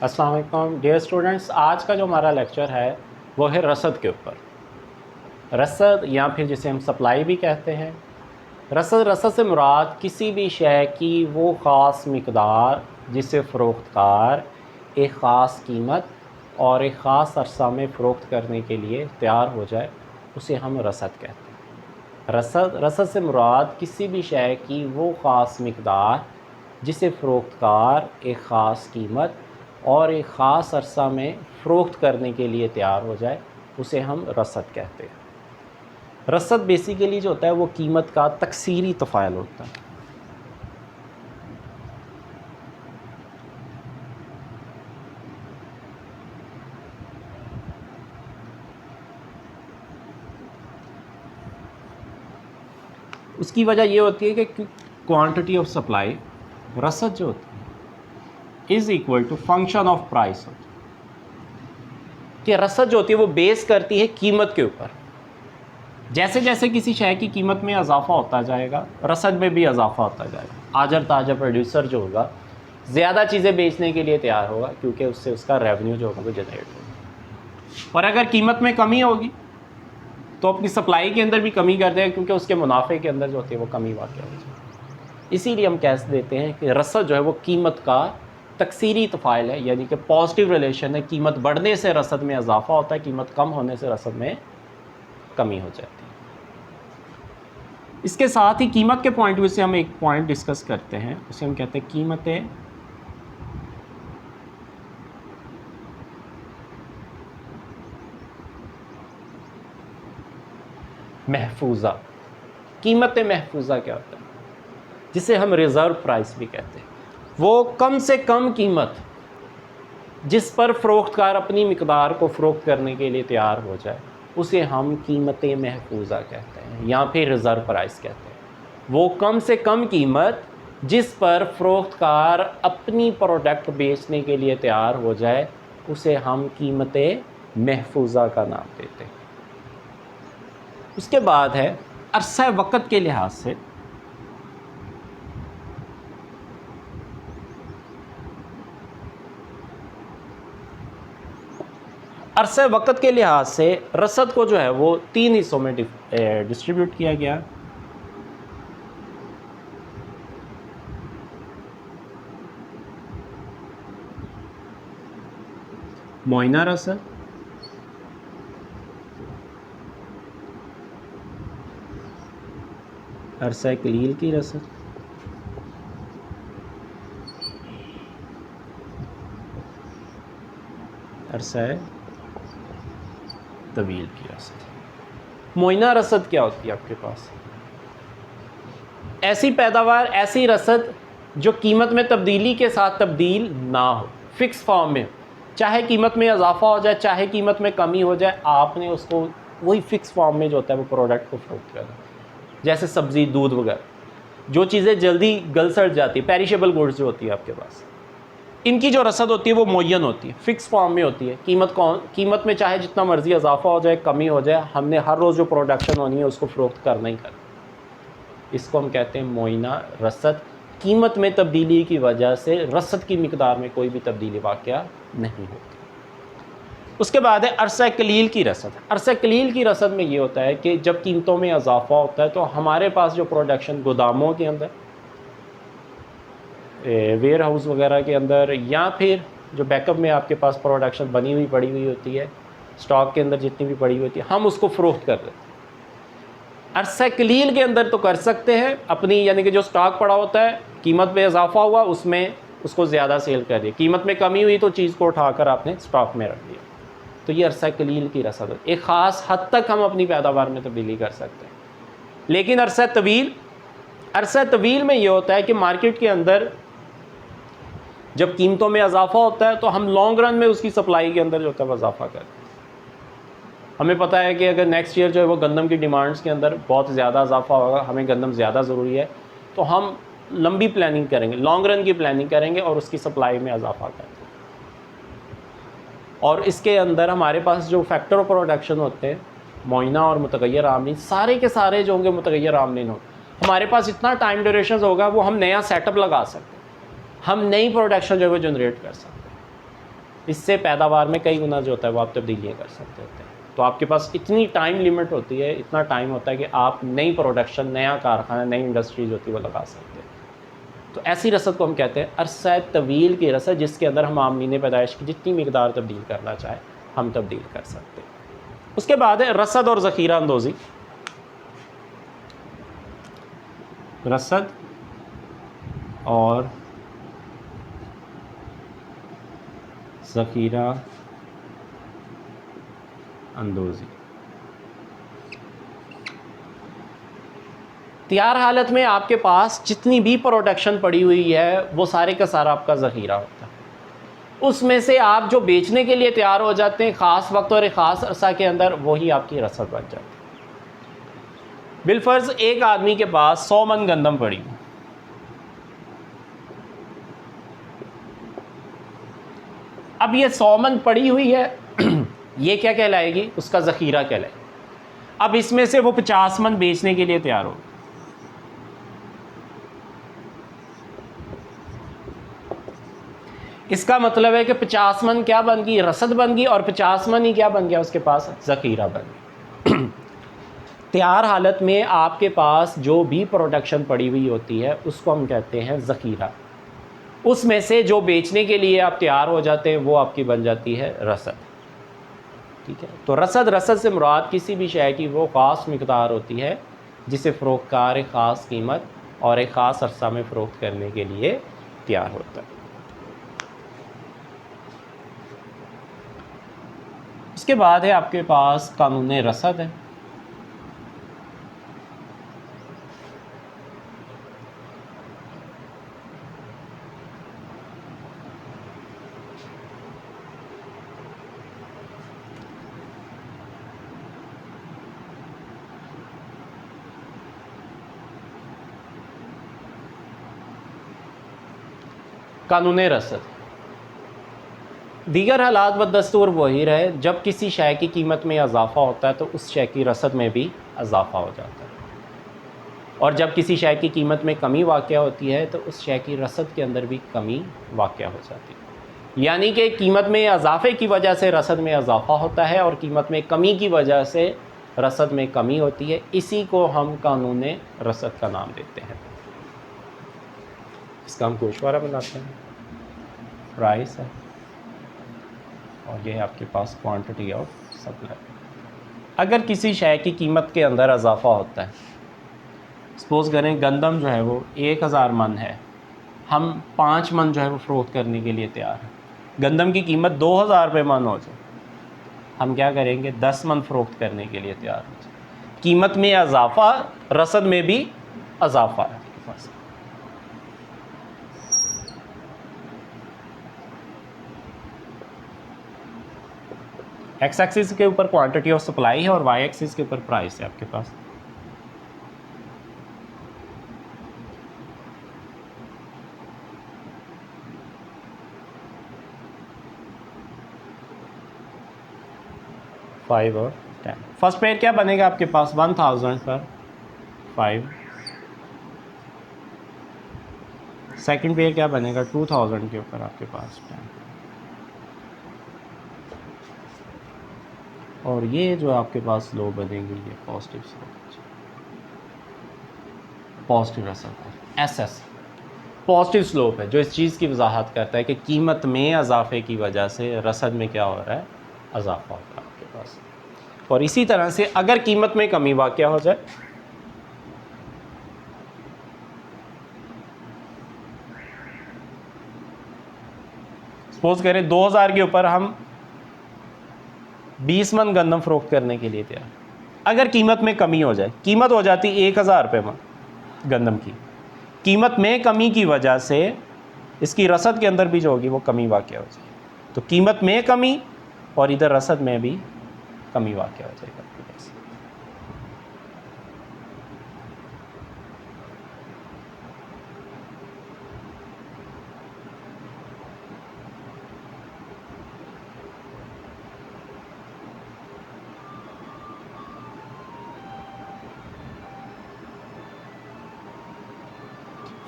अस्सलाम वालेकुम dear students, आज का जो हमारा लेक्चर है वो है रसद के ऊपर। रसद या फिर जिसे हम सप्लाई भी कहते हैं। रसद से मुराद किसी भी शय की वो ख़ास मिकदार जिसे फ़रोख्तकार एक ख़ास कीमत और एक ख़ास अरसा में फ़रोख्त करने के लिए तैयार हो जाए, उसे हम रसद कहते हैं। रसद से मुराद किसी भी शय की वो ख़ास मिकदार जिसे फ़रोख्तकार एक ख़ास कीमत और एक ख़ास अरसा में फ़रोख्त करने के लिए तैयार हो जाए, उसे हम रसद कहते हैं। रसद बेसिकली जो होता है वो कीमत का तकसीरी तफ़ायल होता है। उसकी वजह ये होती है कि क्वांटिटी ऑफ सप्लाई, रसद जो होती है is equal to function of price होती है। कि रसद जो होती है वो बेस करती है कीमत के ऊपर। जैसे जैसे किसी शय की कीमत में इजाफा होता जाएगा, रसद में भी इजाफा होता जाएगा। आजर ताजर प्रोड्यूसर जो होगा ज़्यादा चीज़ें बेचने के लिए तैयार होगा, क्योंकि उससे उसका रेवेन्यू जो होगा वो जनरेट होगा। और अगर कीमत में कमी होगी तो अपनी सप्लाई के अंदर भी कमी कर देगा, क्योंकि उसके मुनाफे के अंदर जो होती है वो कमी वाक़या हो जाएगी। इसीलिए हम कह देते हैं कि रसद जो है वो कीमत का तकसीरी तफ़ायल है, यानी कि पॉजिटिव रिलेशन है। कीमत बढ़ने से रसद में इजाफा होता है, कीमत कम होने से रसद में कमी हो जाती है। इसके साथ ही कीमत के पॉइंट व्यू से हम एक पॉइंट डिस्कस करते हैं, उसे हम कहते हैं कीमतें महफूजा। कीमतें महफूजा क्या होता है, जिसे हम रिज़र्व प्राइस भी कहते हैं। वो कम से कम कीमत जिस पर फ़रोख्तकार अपनी मिकदार को फ़रोख्त करने के लिए तैयार हो जाए, उसे हम कीमतें महफूजा कहते हैं या फिर रिज़र्व प्राइस कहते हैं। वो कम से कम कीमत जिस पर फ़रोख्तकार अपनी प्रोडक्ट बेचने के लिए तैयार हो जाए, उसे हम कीमतें महफूजा का नाम देते हैं। उसके बाद है अरसा वक़्त के लिहाज से। अरसे वक़्त के लिहाज से रसद को जो है वो 3 हिस्सों में डिस्ट्रीब्यूट किया गया। मुअय्यना रसद, अरसा कलील की रसद, अरसा तवील की रसद। मुअय्यना रसद क्या होती है आपके पास? ऐसी पैदावार, ऐसी रसद जो कीमत में तब्दीली के साथ तब्दील ना हो, फ़िक्स फॉर्म में, चाहे कीमत में इजाफा हो जाए चाहे कीमत में कमी हो जाए, आपने उसको वही फ़िक्स फॉर्म में जो होता है वो प्रोडक्ट को फ़रोख्त करना। जैसे सब्ज़ी, दूध वगैरह, जो चीज़ें जल्दी गल सड़ जाती है, पेरिशेबल गुड्स जो होती है आपके पास, इनकी जो रसद होती है वो मुअय्यन होती है, फ़िक्स फॉर्म में होती है। कीमत में चाहे जितना मर्ज़ी इजाफा हो जाए, कमी हो जाए, हमने हर रोज़ जो प्रोडक्शन होनी है उसको फ़रोख्त करना ही करना। इसको हम कहते हैं मुअय्यना रसद। कीमत में तब्दीली की वजह से रसद की मिकदार में कोई भी तब्दीली वाक़या नहीं होती। उसके बाद है अरसा कलील की रसद। अरसा कलील की रसद में ये होता है कि जब कीमतों में इजाफा होता है तो हमारे पास जो प्रोडक्शन गोदामों के अंदर, वेयर हाउस वगैरह के अंदर, या फिर जो बैकअप में आपके पास प्रोडक्शन बनी हुई पड़ी हुई होती है, स्टॉक के अंदर जितनी भी पड़ी हुई होती है, हम उसको फ़रोख्त कर देते हैं। अरसा कलील के अंदर तो कर सकते हैं अपनी, यानी कि जो स्टॉक पड़ा होता है, कीमत में इजाफा हुआ, उसमें उसको ज़्यादा सेल कर दिया, कीमत में कमी हुई तो चीज़ को उठाकर आपने स्टॉक में रख दिया। तो ये अरसा कलील की रसद है। एक ख़ास हद तक हम अपनी पैदावार में तब्दीली कर सकते हैं। लेकिन अरसा तवील में ये होता है कि मार्केट के अंदर जब कीमतों में इजाफा होता है तो हम लॉन्ग रन में उसकी सप्लाई के अंदर जो होता है इजाफा करते हैं। हमें पता है कि अगर नेक्स्ट ईयर जो है वो गंदम की डिमांड्स के अंदर बहुत ज़्यादा इजाफा होगा, हमें गंदम ज़्यादा ज़रूरी है, तो हम लंबी प्लानिंग करेंगे, लॉन्ग रन की प्लानिंग करेंगे और उसकी सप्लाई में इजाफा करेंगे। और इसके अंदर हमारे पास जो फैक्टर ऑफ प्रोडक्शन होते हैं, मुअय्यना और मुतग़य्यर आमदनी, सारे के सारे जो होंगे मुतग़य्यर आमदनी होंगे। हमारे पास इतना टाइम ड्यूरेशन होगा, वो हम नया सेटअप लगा सकते हैं, हम नई प्रोडक्शन जो है वो जनरेट कर सकते हैं। इससे पैदावार में कई गुना जो होता है वो आप तब्दीलियाँ कर सकते होते हैं। तो आपके पास इतनी टाइम लिमिट होती है, इतना टाइम होता है कि आप नई प्रोडक्शन, नया कारखाना, नई इंडस्ट्रीज होती है वो लगा सकते हैं। तो ऐसी रसद को हम कहते हैं अरसा तवील की रसद, जिसके अंदर हम आमलीन पैदाइश की जितनी मकदार तब्दील करना चाहें हम तब्दील कर सकते हैं। उसके बाद है रसद और ज़ख़ीरा अंदोज़ी। रसद और ज़ख़ीरा अंदोज़ी। तैयार हालत में आपके पास जितनी भी प्रोडक्शन पड़ी हुई है वो सारे का सारा आपका ज़ख़ीरा होता है। उसमें से आप जो बेचने के लिए तैयार हो जाते हैं ख़ास वक्त और एक ख़ास अरसा के अंदर, वही आपकी रसद बन जाती है। बिलफर्ज एक आदमी के पास 100 मन गंदम पड़ी हुई, अब ये 100 मन पड़ी हुई है ये क्या कहलाएगी? उसका ज़ख़ीरा कहलाएगी। अब इसमें से वो 50 मन बेचने के लिए तैयार हो, इसका मतलब है कि 50 मन क्या बन गई? रसद बन गई, और 50 मन ही क्या बन गया? उसके पास ज़ख़ीरा बन गया। तैयार हालत में आपके पास जो भी प्रोडक्शन पड़ी हुई होती है उसको हम कहते हैं ज़ख़ीरा। उसमें से जो बेचने के लिए आप तैयार हो जाते हैं वो आपकी बन जाती है रसद। ठीक है, तो रसद से मुराद किसी भी शय की वो ख़ास मकदार होती है जिसे फ़रोख्तकार एक ख़ास कीमत और एक ख़ास अरसा में फ़रोख्त करने के लिए तैयार होता है। इसके बाद है आपके पास कानून रसद है। कानून रसद दीगर हालात व दस्तूर वही रहे, जब किसी शय की कीमत में इजाफ़ा होता है तो उस शय की रसद में भी इजाफ़ा हो जाता है, और जब किसी शय की कीमत में कमी वाक़या होती है तो उस शय की रसद के अंदर भी कमी वाक़या हो जाती है। यानी कि कीमत में इजाफ़े की वजह से रसद में इजाफ़ा होता है और कीमत में कमी की वजह से रसद में कमी होती है। इसी को हम कानून रसद का नाम देते हैं। इसका हम गोशवारा बनाते हैं, प्राइस है, और ये है आपके पास क्वांटिटी ऑफ सप्लाई। अगर किसी शय की कीमत के अंदर इजाफ़ा होता है, सपोज़ करें गंदम जो है वो 1000 मन है, हम 5 मन जो है वो फ़रोख्त करने के लिए तैयार हैं। गंदम की कीमत 2000 रुपये मन हो जाए, हम क्या करेंगे? 10 मन फ़रोख्त करने के लिए तैयार हो जाए। कीमत में इजाफ़ा, रसद में भी इजाफ़ा है आपके पास। एक्स एक्सिस के ऊपर क्वांटिटी ऑफ सप्लाई है और वाई एक्सिस के ऊपर प्राइस है आपके पास। फाइव और 10। फर्स्ट पेयर क्या बनेगा आपके पास? 1000 पर 5। सेकंड पेयर क्या बनेगा? 2000 के ऊपर आपके पास 10। और ये जो आपके पास लो बनेगी ये पॉजिटिव स्लोप, पॉजिटिव रसद है, एस पॉजिटिव स्लोप है, जो इस चीज़ की वजाहत करता है कि कीमत में इजाफे की वजह से रसद में क्या हो रहा है? इजाफा हो रहा है आपके पास। और इसी तरह से अगर कीमत में कमी वाक़या हो जाए, सपोज करें 2000 के ऊपर हम 20 मन गंदम फ़रोख्त करने के लिए तैयार, अगर कीमत में कमी हो जाए, कीमत हो जाती 1000 रुपये मन गंदम की, कीमत में कमी की वजह से इसकी रसद के अंदर भी जो होगी वो कमी वाक़या हो जाएगी। तो कीमत में कमी और इधर रसद में भी कमी वाक़या हो जाएगा आपके पास।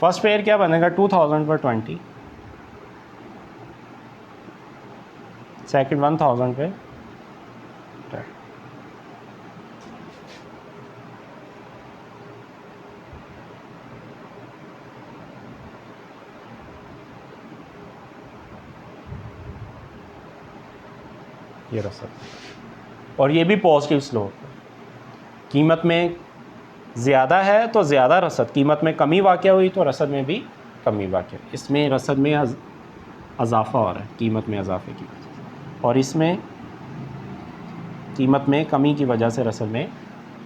फर्स्ट पेयर क्या बनेगा? 2000 पर 20। सेकंड 1000 पे ये रसद, और ये भी पॉजिटिव स्लोप है। कीमत में ज़्यादा है तो ज़्यादा रसद, कीमत में कमी वाक़या हुई तो रसद में भी कमी वाक़या, इसमें रसद में इजाफ़ा हो रहा है कीमत में इजाफे की वजह से, और इसमें कीमत में कमी की वजह से रसद में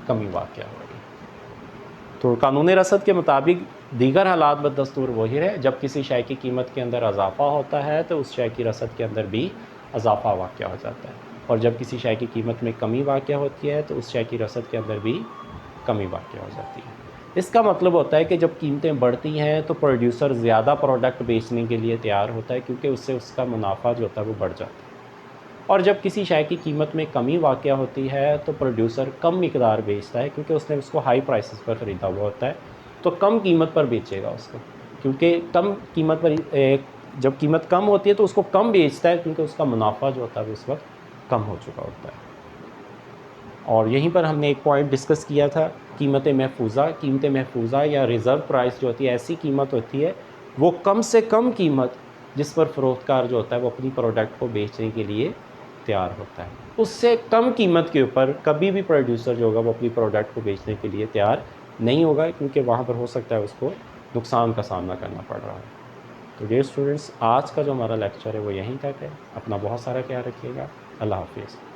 कमी वाक़या हो रही है। तो कानून रसद के मुताबिक दीगर हालात बदस्तूर वही है, जब किसी शय की कीमत के अंदर इजाफ़ा होता है तो उस शय की रसद के अंदर भी इजाफ़ा वाक़या हो जाता है, और जब किसी शय की कीमत में कमी वाक़या होती है तो उस शय की रसद के अंदर भी कमी वाक़या हो जाती है। इसका मतलब होता है कि जब कीमतें बढ़ती हैं तो प्रोड्यूसर ज़्यादा प्रोडक्ट बेचने के लिए तैयार होता है, क्योंकि उससे उसका मुनाफा जो होता है वो बढ़ जाता है। और जब किसी शय की कीमत में कमी वाक़या होती है तो प्रोड्यूसर कम मिकदार बेचता है, क्योंकि उसने उसको हाई प्राइसेस पर ख़रीदा हुआ होता है, तो कम कीमत पर बेचेगा उसको, क्योंकि कम कीमत पर जब कीमत कम होती है तो उसको कम बेचता है, क्योंकि उसका मुनाफा जो होता है उस वक्त कम हो चुका होता है। और यहीं पर हमने एक पॉइंट डिस्कस किया था, कीमत महफूजा या रिज़र्व प्राइस जो होती है, ऐसी कीमत होती है वो कम से कम कीमत जिस पर फ़रोख्तकार जो होता है वो अपनी प्रोडक्ट को बेचने के लिए तैयार होता है, उससे कम कीमत के ऊपर कभी भी प्रोड्यूसर जो होगा वो अपनी प्रोडक्ट को बेचने के लिए तैयार नहीं होगा, क्योंकि वहाँ पर हो सकता है उसको नुकसान का सामना करना पड़ रहा है। तो डियर स्टूडेंट्स, आज का जो हमारा लेक्चर है वो यहीं तक है। अपना बहुत सारा ख्याल रखिएगा। अल्लाह हाफिज़।